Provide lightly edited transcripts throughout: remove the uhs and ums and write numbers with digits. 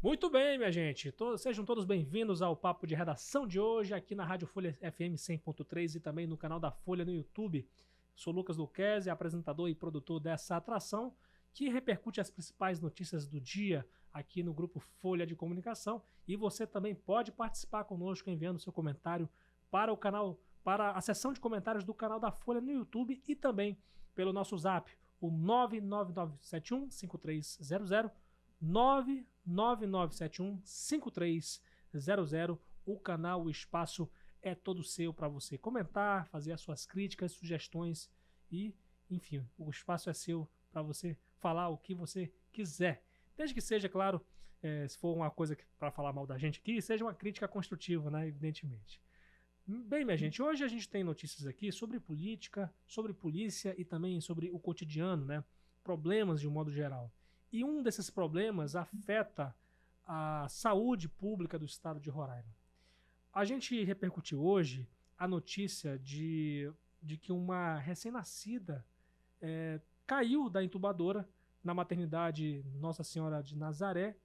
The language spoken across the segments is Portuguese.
Muito bem, minha gente. Sejam todos bem-vindos ao Papo de Redação de hoje, aqui na Rádio Folha FM 100.3 e também no canal da Folha no YouTube. Sou Lucas Luquezzi, apresentador e produtor dessa atração, que repercute as principais notícias do dia aqui no Grupo Folha de Comunicação. E você também pode participar conosco enviando seu comentário para o canal, para a seção de comentários do canal da Folha no YouTube e também pelo nosso Zap, o 999715300, 999715300. O canal, o espaço é todo seu para você comentar, fazer as suas críticas, sugestões e, enfim, o espaço é seu para você falar o que você quiser. Desde que seja, claro, se for uma coisa para falar mal da gente aqui, seja uma crítica construtiva, né, evidentemente. Bem, minha gente, hoje a gente tem notícias aqui sobre política, sobre polícia e também sobre o cotidiano, né, problemas de um modo geral. E um desses problemas afeta a saúde pública do estado de Roraima. A gente repercutiu hoje a notícia de que uma recém-nascida caiu da incubadora na maternidade Nossa Senhora de Nazaré,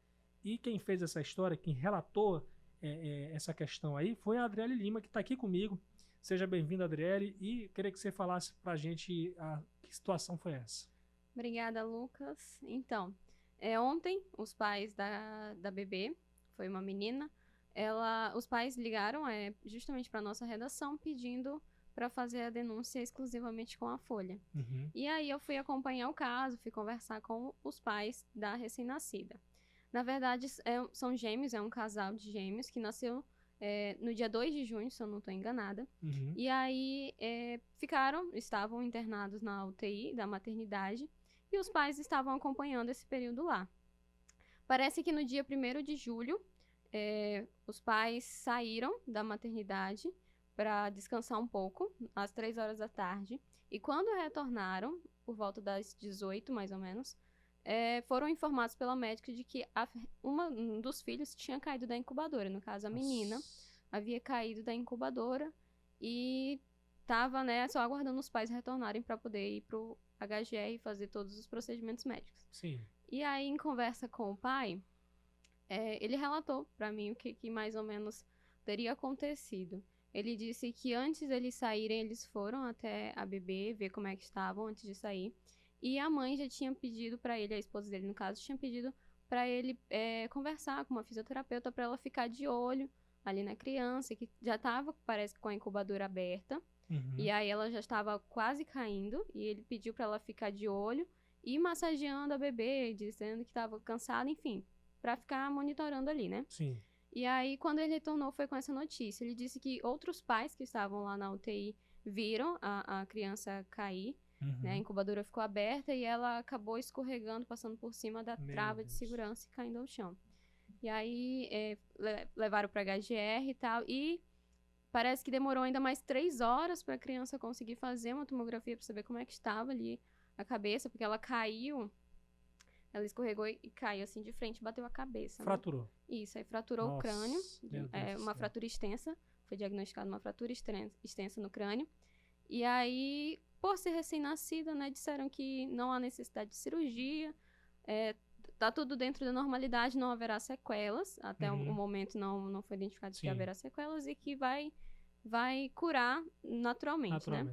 e quem fez essa história, quem relatou essa questão aí, foi a Adriele Lima, que está aqui comigo. Seja bem-vinda, Adriele, e queria que você falasse para a gente que situação foi essa. Obrigada, Lucas. Então, ontem, os pais da bebê, foi uma menina, os pais ligaram justamente para a nossa redação pedindo para fazer a denúncia exclusivamente com a Folha. Uhum. E aí eu fui acompanhar o caso, fui conversar com os pais da recém-nascida. Na verdade, são gêmeos, é um casal de gêmeos que nasceu no dia 2 de junho, se eu não estou enganada. Uhum. E aí estavam internados na UTI da maternidade e os pais estavam acompanhando esse período lá. Parece que no dia 1º de julho, os pais saíram da maternidade para descansar um pouco, às 3 horas da tarde. E quando retornaram, por volta das 18, mais ou menos, foram informados pela médica de que um dos filhos tinha caído da incubadora. No caso, a menina havia caído da incubadora e estava, só aguardando os pais retornarem para poder ir pro HGR e fazer todos os procedimentos médicos. Sim. E aí, em conversa com o pai, ele relatou para mim o que mais ou menos teria acontecido. Ele disse que antes deles saírem, eles foram até a bebê, ver como é que estavam antes de sair. E a mãe já tinha pedido para ele, a esposa dele no caso, tinha pedido para ele conversar com uma fisioterapeuta para ela ficar de olho ali na criança, que já estava, parece, com a incubadora aberta. Uhum. E aí ela já estava quase caindo e ele pediu para ela ficar de olho e massageando a bebê, dizendo que estava cansada, enfim, para ficar monitorando ali, né? Sim. E aí, quando ele retornou, foi com essa notícia. Ele disse que outros pais que estavam lá na UTI viram a criança cair, Uhum. né? A incubadora ficou aberta e ela acabou escorregando, passando por cima da trava de segurança e caindo ao chão. E aí, levaram para HGR e tal, e parece que demorou ainda mais 3 horas para a criança conseguir fazer uma tomografia para saber como é que estava ali a cabeça, porque ela caiu, ela escorregou e caiu assim de frente, bateu a cabeça. Fraturou. Né? Isso, aí fraturou o crânio, uma fratura extensa, foi diagnosticada uma fratura extensa no crânio. E aí, por ser recém-nascida, né, disseram que não há necessidade de cirurgia, tá tudo dentro da normalidade, não haverá sequelas, até o momento não foi identificado que haverá sequelas e que vai curar naturalmente, né?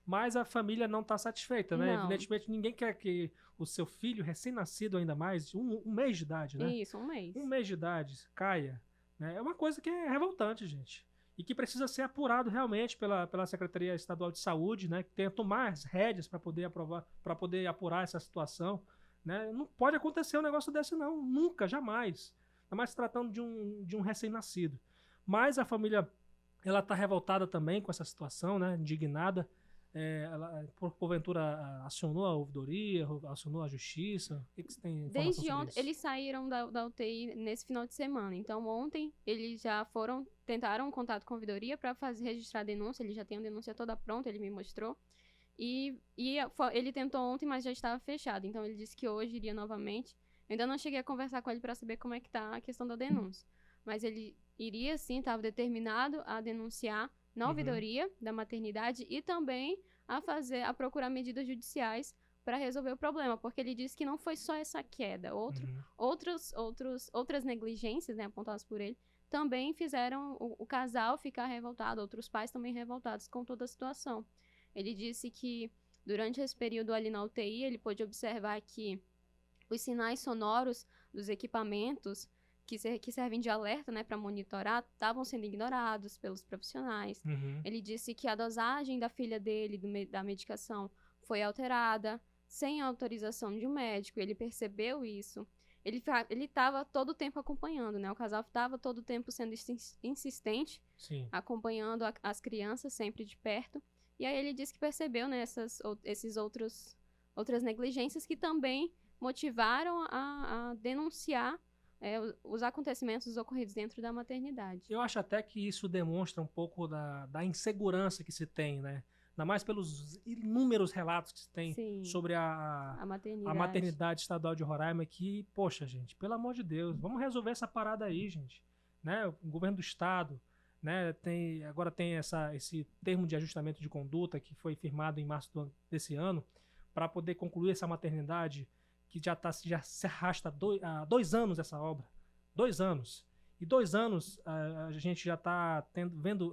Mas a família não está satisfeita, né? Não. Evidentemente, ninguém quer que o seu filho, recém-nascido ainda mais, um mês de idade, né? Isso, um mês. Um mês de idade caia, né? É uma coisa que é revoltante, gente. E que precisa ser apurado realmente pela Secretaria Estadual de Saúde, né? Que tenha que tomar as rédeas para poder apurar essa situação, né? Não pode acontecer um negócio desse, não. Nunca, jamais. Ainda mais se tratando de um recém-nascido. Mas a família, ela está revoltada também com essa situação, né? Indignada. Ela, porventura, acionou a ouvidoria, acionou a justiça? O que você tem informação Desde sobre ontem, isso? eles saíram da UTI nesse final de semana. Então, ontem, eles já tentaram um contato com a ouvidoria para registrar a denúncia. Ele já tem a denúncia toda pronta, ele me mostrou. E ele tentou ontem, mas já estava fechado. Então, ele disse que hoje iria novamente. Eu ainda não cheguei a conversar com ele para saber como é que tá a questão da denúncia. Mas ele iria, sim, estava determinado a denunciar na ouvidoria da maternidade e também a procurar medidas judiciais para resolver o problema, porque ele disse que não foi só essa queda, outras negligências, né, apontadas por ele, também fizeram o casal ficar revoltado, outros pais também revoltados com toda a situação. Ele disse que durante esse período ali na UTI, ele pôde observar que os sinais sonoros dos equipamentos que servem de alerta, né, para monitorar, estavam sendo ignorados pelos profissionais. Ele disse que a dosagem da filha dele, da medicação, foi alterada, sem autorização de um médico. Ele percebeu isso. Ele estava todo o tempo acompanhando, né? O casal estava todo o tempo sendo insistente, Sim. acompanhando as crianças sempre de perto. E aí ele disse que percebeu, né, outras negligências que também motivaram a denunciar os acontecimentos ocorridos dentro da maternidade. Eu acho até que isso demonstra um pouco da insegurança que se tem, né? Ainda mais pelos inúmeros relatos que se tem sobre a maternidade estadual de Roraima, que, poxa, gente, pelo amor de Deus, vamos resolver essa parada aí, gente. Né? O governo do estado, né, agora tem esse termo de ajustamento de conduta que foi firmado em março desse ano, para poder concluir essa maternidade que já se arrasta há 2 anos essa obra. 2 anos. E 2 anos a gente já está vendo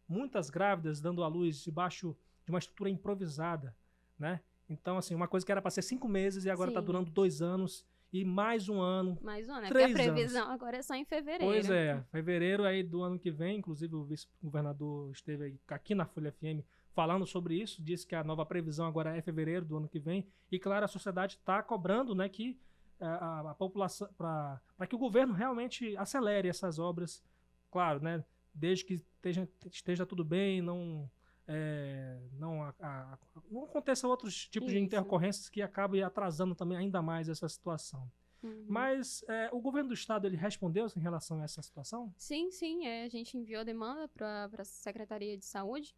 muitas grávidas dando à luz debaixo de uma estrutura improvisada, né? Então, assim, uma coisa que era para ser 5 meses e agora está durando 2 anos e mais um ano. Mais um ano, 3 porque a previsão anos. agora é só em fevereiro. Pois é, fevereiro aí do ano que vem, inclusive o vice-governador esteve aqui na Folha FM falando sobre isso, disse que a nova previsão agora é fevereiro do ano que vem, e claro, a sociedade está cobrando, né, que a população, para que o governo realmente acelere essas obras, claro, né, desde que esteja tudo bem, não aconteça outros tipos de intercorrências que acabem atrasando também ainda mais essa situação. Mas o governo do estado, ele respondeu em relação a essa situação? Sim, a gente enviou a demanda para a Secretaria de Saúde,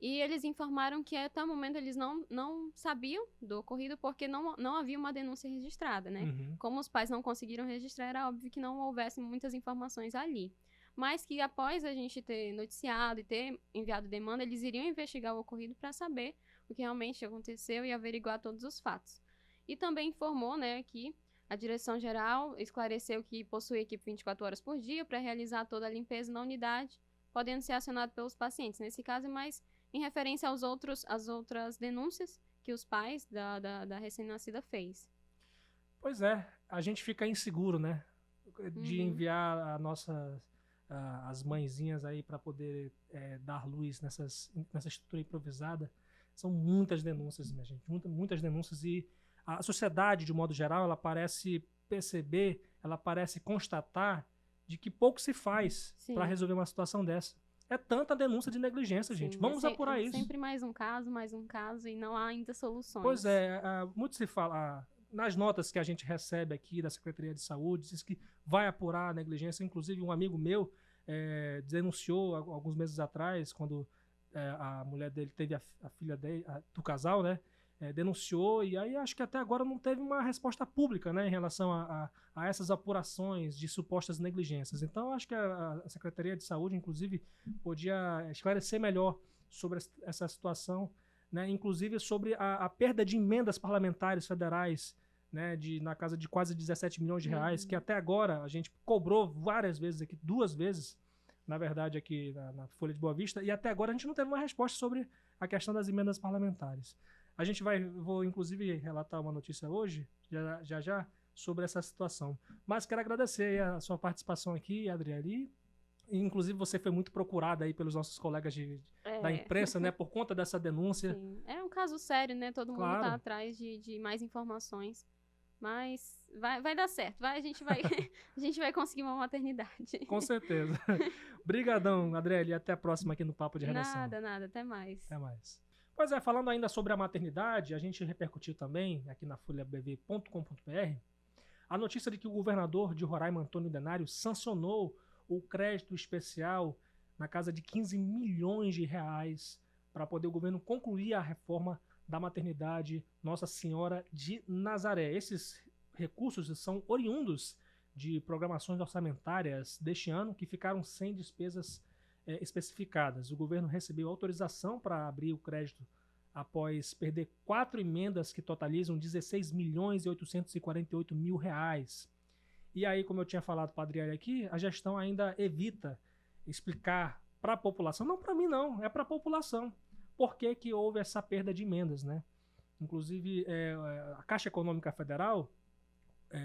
e eles informaram que até o momento eles não sabiam do ocorrido porque não havia uma denúncia registrada, né? Como os pais não conseguiram registrar, era óbvio que não houvesse muitas informações ali. Mas que após a gente ter noticiado e ter enviado demanda, eles iriam investigar o ocorrido para saber o que realmente aconteceu e averiguar todos os fatos. E também informou, né, que a direção-geral esclareceu que possui equipe 24 horas por dia para realizar toda a limpeza na unidade, podendo ser acionado pelos pacientes. Nesse caso, mas em referência às outras denúncias que os pais da recém-nascida fez. Pois é, a gente fica inseguro, né? De enviar as mãezinhas aí para poder dar luz nessa estrutura improvisada. São muitas denúncias, minha gente, muitas denúncias, e a sociedade, de modo geral, ela parece perceber, ela parece constatar de que pouco se faz para resolver uma situação dessa. É tanta denúncia de negligência, gente. Vamos apurar isso. Sempre mais um caso, e não há ainda soluções. Pois é, muito se fala, nas notas que a gente recebe aqui da Secretaria de Saúde, diz que vai apurar a negligência. Inclusive, um amigo meu denunciou alguns meses atrás, quando a mulher dele teve a filha do casal, né? Denunciou, e aí acho que até agora não teve uma resposta pública, né, em relação a essas apurações de supostas negligências. Então, acho que a Secretaria de Saúde, inclusive, podia esclarecer melhor sobre essa situação, né, inclusive sobre a perda de emendas parlamentares federais, né, na casa de quase 17 milhões de reais, que até agora a gente cobrou várias vezes aqui, 2 vezes, na verdade, aqui na Folha de Boa Vista, e até agora a gente não teve uma resposta sobre a questão das emendas parlamentares. A gente vou inclusive relatar uma notícia hoje, já, sobre essa situação. Mas quero agradecer a sua participação aqui, Adriele. Inclusive, você foi muito procurada aí pelos nossos colegas da imprensa, né, por conta dessa denúncia. Sim. É um caso sério, né? Todo mundo está atrás de mais informações. Mas vai dar certo. A gente vai conseguir uma maternidade. Com certeza. Obrigadão, Adriele. Até a próxima aqui no Papo de Redação. Nada. Até mais. Até mais. Pois é, falando ainda sobre a maternidade, a gente repercutiu também, aqui na folhabv.com.br, a notícia de que o governador de Roraima, Antônio Denário, sancionou o crédito especial na casa de 15 milhões de reais para poder o governo concluir a reforma da maternidade Nossa Senhora de Nazaré. Esses recursos são oriundos de programações orçamentárias deste ano que ficaram sem despesas especificadas. O governo recebeu autorização para abrir o crédito após perder 4 emendas que totalizam 16.848.000 reais. E aí, como eu tinha falado para a Adriele aqui, a gestão ainda evita explicar para a população, não para mim não, é para a população, por que houve essa perda de emendas, né? Inclusive, a Caixa Econômica Federal,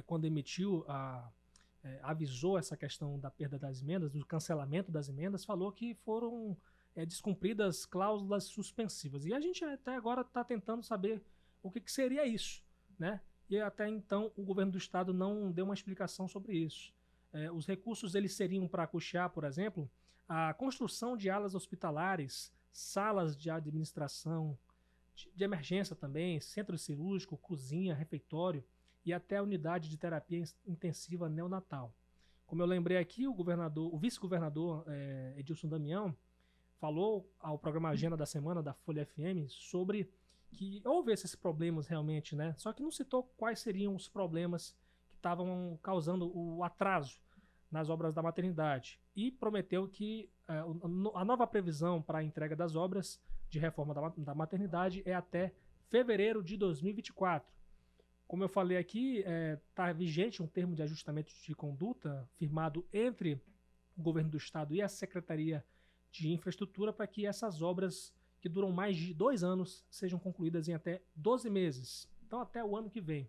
quando emitiu, avisou essa questão da perda das emendas, do cancelamento das emendas, falou que foram descumpridas cláusulas suspensivas. E a gente até agora está tentando saber o que seria isso, né? E até então o governo do estado não deu uma explicação sobre isso. Os recursos eles seriam para custear, por exemplo, a construção de alas hospitalares, salas de administração, de emergência também, centro cirúrgico, cozinha, refeitório e até a unidade de terapia intensiva neonatal. Como eu lembrei aqui, o vice-governador Edilson Damião falou ao programa Agenda da Semana da Folha FM sobre que houve esses problemas realmente, né? Só que não citou quais seriam os problemas que estavam causando o atraso nas obras da maternidade e prometeu que a nova previsão para a entrega das obras de reforma da maternidade é até fevereiro de 2024. Como eu falei aqui, está vigente um termo de ajustamento de conduta firmado entre o governo do estado e a Secretaria de Infraestrutura para que essas obras que duram mais de 2 anos sejam concluídas em até 12 meses. Então, até o ano que vem.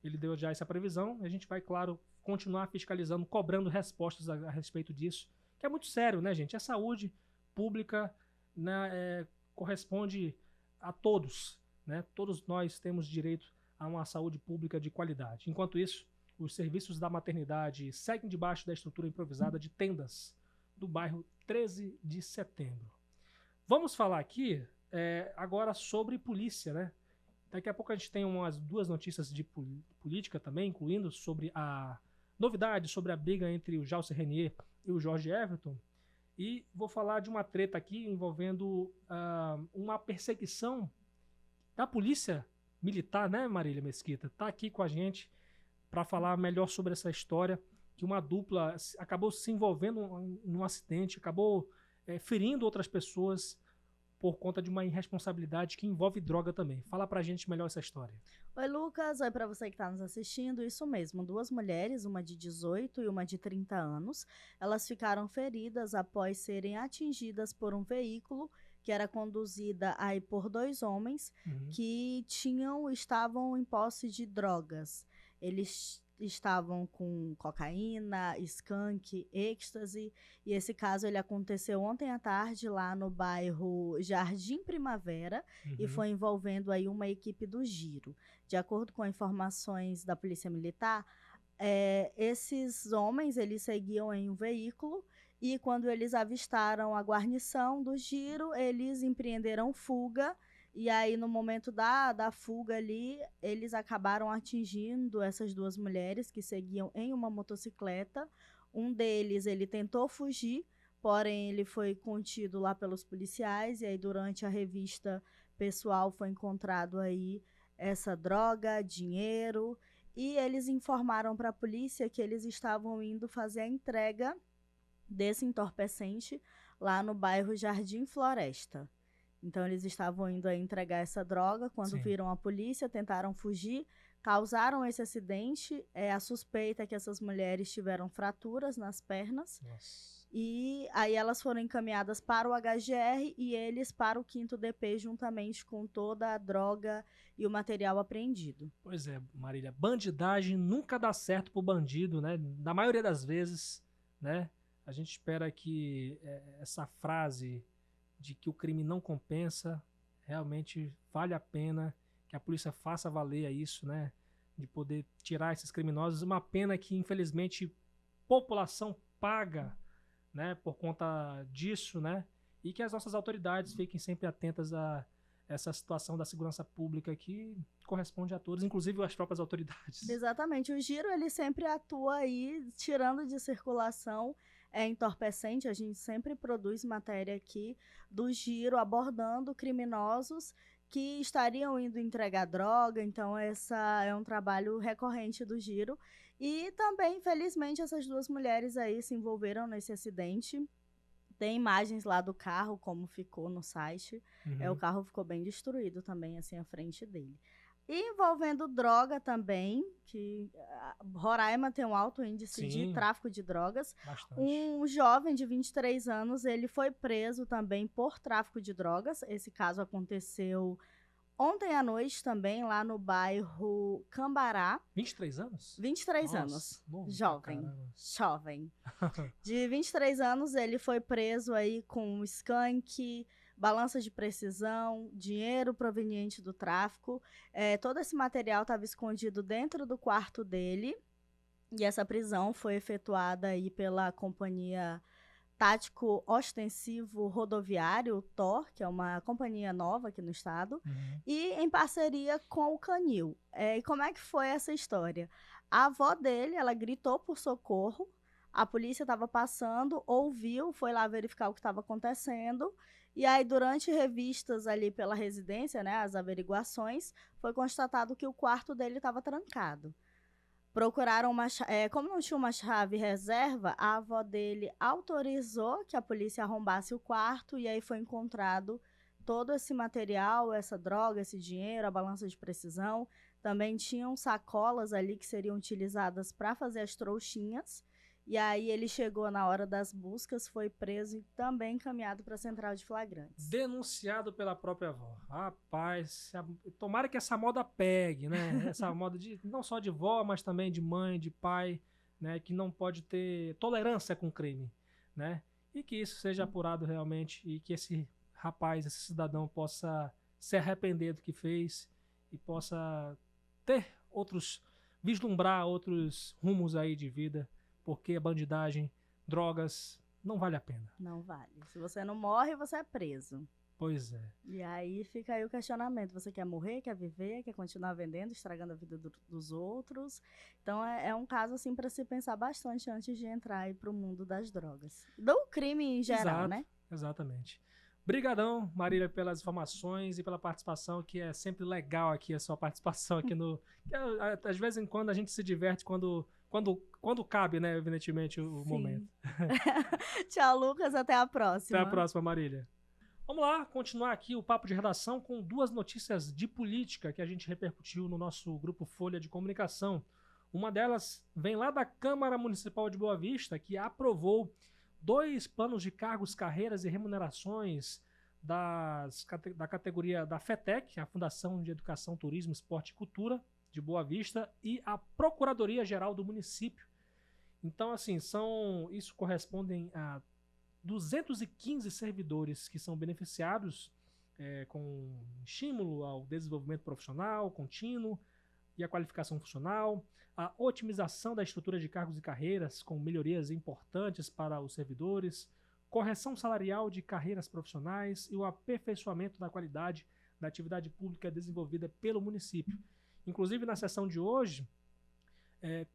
Ele deu já essa previsão. A gente vai, claro, continuar fiscalizando, cobrando respostas a respeito disso, que é muito sério, né, gente? A saúde pública, né, corresponde a todos, né? Todos nós temos direito a uma saúde pública de qualidade. Enquanto isso, os serviços da maternidade seguem debaixo da estrutura improvisada de tendas do bairro 13 de Setembro. Vamos falar aqui agora sobre polícia, né? Daqui a pouco a gente tem umas 2 notícias de política também, incluindo sobre a novidade sobre a briga entre o Jalcer Renier e o Jorge Everton. E vou falar de uma treta aqui envolvendo uma perseguição da polícia militar, né, Marília Mesquita? Tá aqui com a gente para falar melhor sobre essa história, que uma dupla acabou se envolvendo em um acidente, acabou ferindo outras pessoas por conta de uma irresponsabilidade que envolve droga também. Fala pra gente melhor essa história. Oi, Lucas. Oi pra você que tá nos assistindo. Isso mesmo, 2 mulheres, uma de 18 e uma de 30 anos. Elas ficaram feridas após serem atingidas por um veículo que era conduzida aí por 2 homens que estavam em posse de drogas. Eles estavam com cocaína, skunk, êxtase, e esse caso ele aconteceu ontem à tarde lá no bairro Jardim Primavera e foi envolvendo aí uma equipe do Giro. De acordo com informações da Polícia Militar, esses homens eles seguiam em um veículo e quando eles avistaram a guarnição do Giro, eles empreenderam fuga. E aí, no momento da fuga ali, eles acabaram atingindo essas 2 mulheres que seguiam em uma motocicleta. Um deles, ele tentou fugir, porém ele foi contido lá pelos policiais. E aí, durante a revista pessoal, foi encontrado aí essa droga, dinheiro. E eles informaram para a polícia que eles estavam indo fazer a entrega desse entorpecente lá no bairro Jardim Floresta. Então, eles estavam indo a entregar essa droga. Quando viram a polícia, tentaram fugir, causaram esse acidente. A suspeita é que essas mulheres tiveram fraturas nas pernas. Nossa. E aí elas foram encaminhadas para o HGR e eles para o 5º DP, juntamente com toda a droga e o material apreendido. Pois é, Marília. Bandidagem nunca dá certo pro bandido, né? Na maioria das vezes, né? A gente espera que essa frase de que o crime não compensa, realmente vale a pena que a polícia faça valer isso, né? De poder tirar esses criminosos. Uma pena que, infelizmente, população paga, né? Por conta disso, né? E que as nossas autoridades fiquem sempre atentas a essa situação da segurança pública que corresponde a todos, inclusive as próprias autoridades. Exatamente. O Giro, ele sempre atua aí, tirando de circulação entorpecente. A gente sempre produz matéria aqui do Giro abordando criminosos que estariam indo entregar droga. Então, essa é um trabalho recorrente do Giro. E também, infelizmente, essas 2 mulheres aí se envolveram nesse acidente. Tem imagens lá do carro, como ficou no site. Uhum. O carro ficou bem destruído também, assim, à frente dele. E envolvendo droga também, que Roraima tem um alto índice de Sim. tráfico de drogas. Bastante. Um jovem de 23 anos, ele foi preso também por tráfico de drogas. Esse caso aconteceu ontem à noite também, lá no bairro Cambará. 23 anos? 23 Nossa, anos. novo pra Jovem. caramba. Jovem. De 23 anos, ele foi preso aí com skunk, balança de precisão, dinheiro proveniente do tráfico. Todo esse material estava escondido dentro do quarto dele. E essa prisão foi efetuada aí pela Companhia Tático Ostensivo Rodoviário, TOR, que é uma companhia nova aqui no estado, e em parceria com o Canil. E como é que foi essa história? A avó dele, ela gritou por socorro, a polícia estava passando, ouviu, foi lá verificar o que estava acontecendo, e aí durante revistas ali pela residência, né, as averiguações, foi constatado que o quarto dele estava trancado. Procuraram como não tinha uma chave reserva, a avó dele autorizou que a polícia arrombasse o quarto e aí foi encontrado todo esse material, essa droga, esse dinheiro, a balança de precisão. Também tinham sacolas ali que seriam utilizadas para fazer as trouxinhas. E aí ele chegou na hora das buscas, foi preso e também encaminhado para a central de flagrantes. Denunciado pela própria avó. Rapaz, tomara que essa moda pegue, né? Essa moda não só de vó, mas também de mãe, de pai, né? Que não pode ter tolerância com crime, né? E que isso seja apurado realmente e que esse rapaz, esse cidadão possa se arrepender do que fez e possa vislumbrar outros rumos aí de vida, porque a bandidagem, drogas, não vale a pena. Não vale. Se você não morre, você é preso. Pois é. E aí fica aí o questionamento. Você quer morrer, quer viver, quer continuar vendendo, estragando a vida dos outros? Então é um caso assim para se pensar bastante antes de entrar aí para o mundo das drogas. Do crime em geral, Exato, né? Exatamente. Brigadão, Marília, pelas informações e pela participação, que é sempre legal aqui a sua participação aqui no... Às vezes em quando a gente se diverte quando cabe, né, evidentemente, o momento. Tchau, Lucas. Até a próxima. Até a próxima, Marília. Vamos lá, continuar aqui o Papo de Redação com 2 notícias de política que a gente repercutiu no nosso grupo Folha de Comunicação. Uma delas vem lá da Câmara Municipal de Boa Vista, que aprovou 2 planos de cargos, carreiras e remunerações da categoria da FETEC, a Fundação de Educação, Turismo, Esporte e Cultura de Boa Vista, e a Procuradoria-Geral do município. Então, assim, isso correspondem a 215 servidores que são beneficiados com estímulo ao desenvolvimento profissional contínuo e a qualificação funcional, a otimização da estrutura de cargos e carreiras com melhorias importantes para os servidores, correção salarial de carreiras profissionais e o aperfeiçoamento da qualidade da atividade pública desenvolvida pelo município. Inclusive, na sessão de hoje,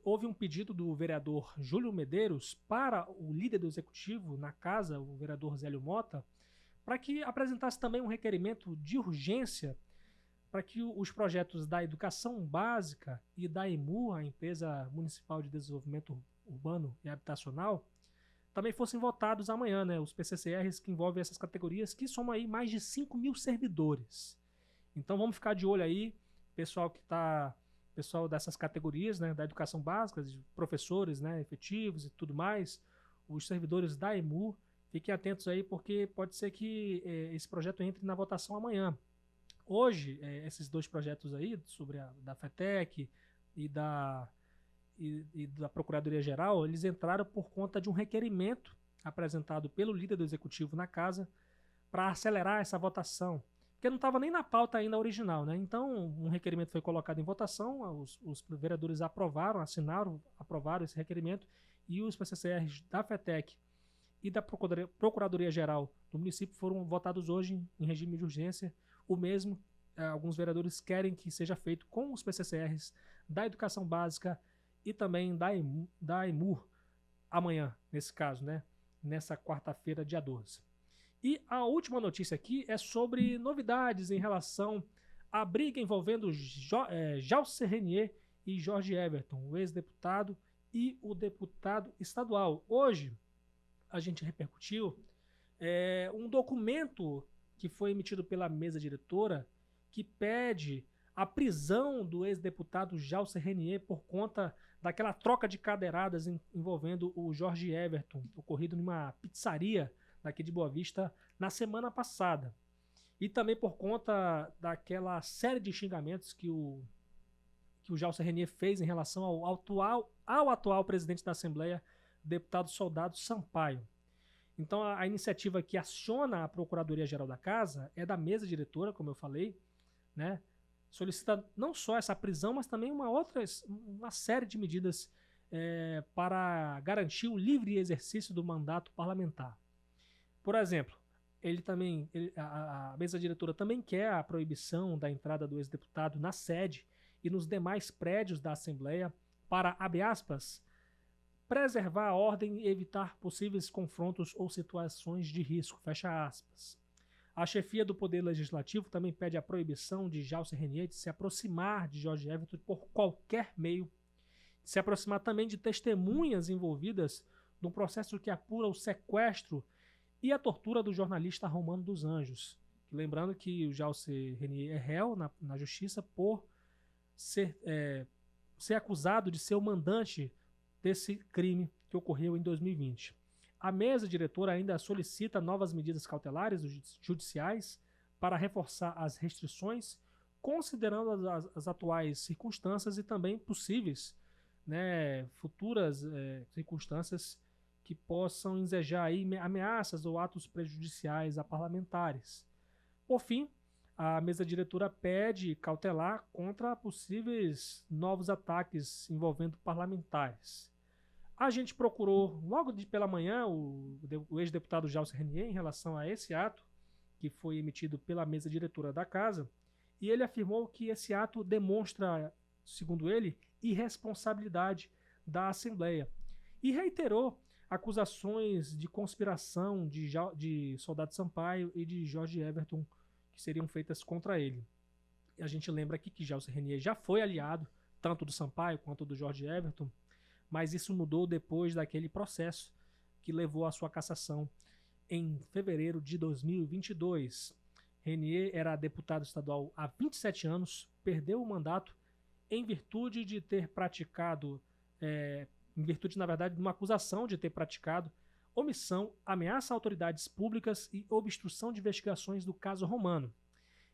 houve um pedido do vereador Júlio Medeiros para o líder do executivo na casa, o vereador Zélio Mota, para que apresentasse também um requerimento de urgência para que os projetos da educação básica e da EMU, a Empresa Municipal de Desenvolvimento Urbano e Habitacional, também fossem votados amanhã, né? Os PCCRs que envolvem essas categorias, que somam aí mais de 5 mil servidores. Então vamos ficar de olho aí, pessoal dessas categorias, né, da educação básica, de professores, né, efetivos e tudo mais, os servidores da EMU, fiquem atentos aí, porque pode ser que esse projeto entre na votação amanhã. Hoje, esses 2 projetos aí, sobre da FETEC e da Procuradoria-Geral, eles entraram por conta de um requerimento apresentado pelo líder do executivo na casa para acelerar essa votação, porque não estava nem na pauta ainda original, né? Então, um requerimento foi colocado em votação, os vereadores aprovaram esse requerimento, e os PCCRs da FETEC e da Procuradoria-Geral do município foram votados hoje em regime de urgência. O mesmo, alguns vereadores querem que seja feito com os PCCRs da educação básica e também da EMU amanhã, nesse caso, né? Nessa quarta-feira, dia 12. E a última notícia aqui é sobre novidades em relação à briga envolvendo Jalcer Renier e Jorge Everton, o ex-deputado e o deputado estadual. Hoje, a gente repercutiu um documento que foi emitido pela mesa diretora que pede a prisão do ex-deputado Jalcer Renier por conta daquela troca de cadeiradas envolvendo o Jorge Everton, ocorrido numa pizzaria daqui de Boa Vista na semana passada. E também por conta daquela série de xingamentos que o Jalcer Renier fez em relação ao atual presidente da Assembleia, deputado Soldado Sampaio. Então a iniciativa que aciona a Procuradoria-Geral da Casa é da mesa diretora, como eu falei, né? Solicita não só essa prisão, mas também uma série de medidas para garantir o livre exercício do mandato parlamentar. Por exemplo, a mesa diretora também quer a proibição da entrada do ex-deputado na sede e nos demais prédios da Assembleia para, abre aspas, preservar a ordem e evitar possíveis confrontos ou situações de risco, fecha aspas. A chefia do Poder Legislativo também pede a proibição de Jalcer Renier de se aproximar de Jorge Everton por qualquer meio, de se aproximar também de testemunhas envolvidas no processo que apura o sequestro e a tortura do jornalista Romano dos Anjos. Lembrando que o Jalcer Renier é réu na justiça por ser acusado de ser o mandante desse crime que ocorreu em 2020. A mesa diretora ainda solicita novas medidas cautelares judiciais para reforçar as restrições, considerando as atuais circunstâncias e também possíveis, futuras circunstâncias que possam ensejar aí ameaças ou atos prejudiciais a parlamentares. Por fim, a mesa diretora pede cautelar contra possíveis novos ataques envolvendo parlamentares. A gente procurou logo pela manhã o ex-deputado Jalcer Renier em relação a esse ato, que foi emitido pela mesa diretora da Casa, e ele afirmou que esse ato demonstra, segundo ele, irresponsabilidade da Assembleia. E reiterou acusações de conspiração de Soldado Sampaio e de Jorge Everton que seriam feitas contra ele. E a gente lembra aqui que Jalcer Renier já foi aliado, tanto do Sampaio quanto do Jorge Everton, mas isso mudou depois daquele processo que levou à sua cassação em fevereiro de 2022. Renier era deputado estadual há 27 anos, perdeu o mandato em virtude de ter praticado, na verdade, de uma acusação de ter praticado omissão, ameaça a autoridades públicas e obstrução de investigações do caso Romano.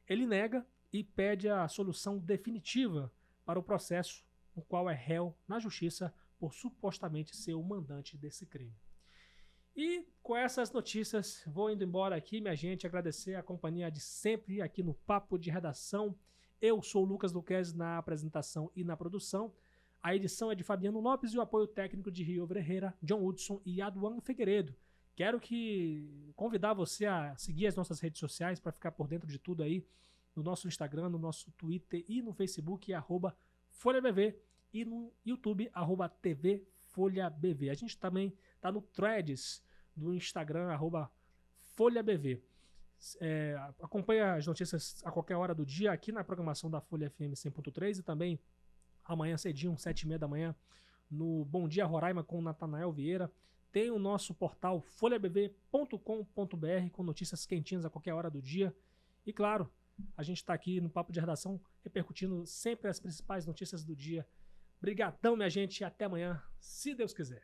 Ele nega e pede a solução definitiva para o processo no qual é réu na justiça por supostamente ser o mandante desse crime. E com essas notícias, vou indo embora aqui, minha gente, agradecer a companhia de sempre aqui no Papo de Redação. Eu sou o Lucas Luquezzi na apresentação e na produção. A edição é de Fabiano Lopes e o apoio técnico de Rio Ferreira, John Hudson e Aduan Figueiredo. Quero convidar você a seguir as nossas redes sociais para ficar por dentro de tudo aí, no nosso Instagram, no nosso Twitter e no Facebook, @FolhaBV, e no YouTube, @TVFolhaBV. A gente também está no Threads do Instagram, @FolhaBV. Acompanhe as notícias a qualquer hora do dia aqui na programação da Folha FM 100.3 e também amanhã cedinho, 7h30 da manhã, no Bom Dia Roraima com o Natanael Vieira. Tem o nosso portal folhabv.com.br com notícias quentinhas a qualquer hora do dia. E claro, a gente está aqui no Papo de Redação repercutindo sempre as principais notícias do dia. Brigadão, minha gente, e até amanhã, se Deus quiser.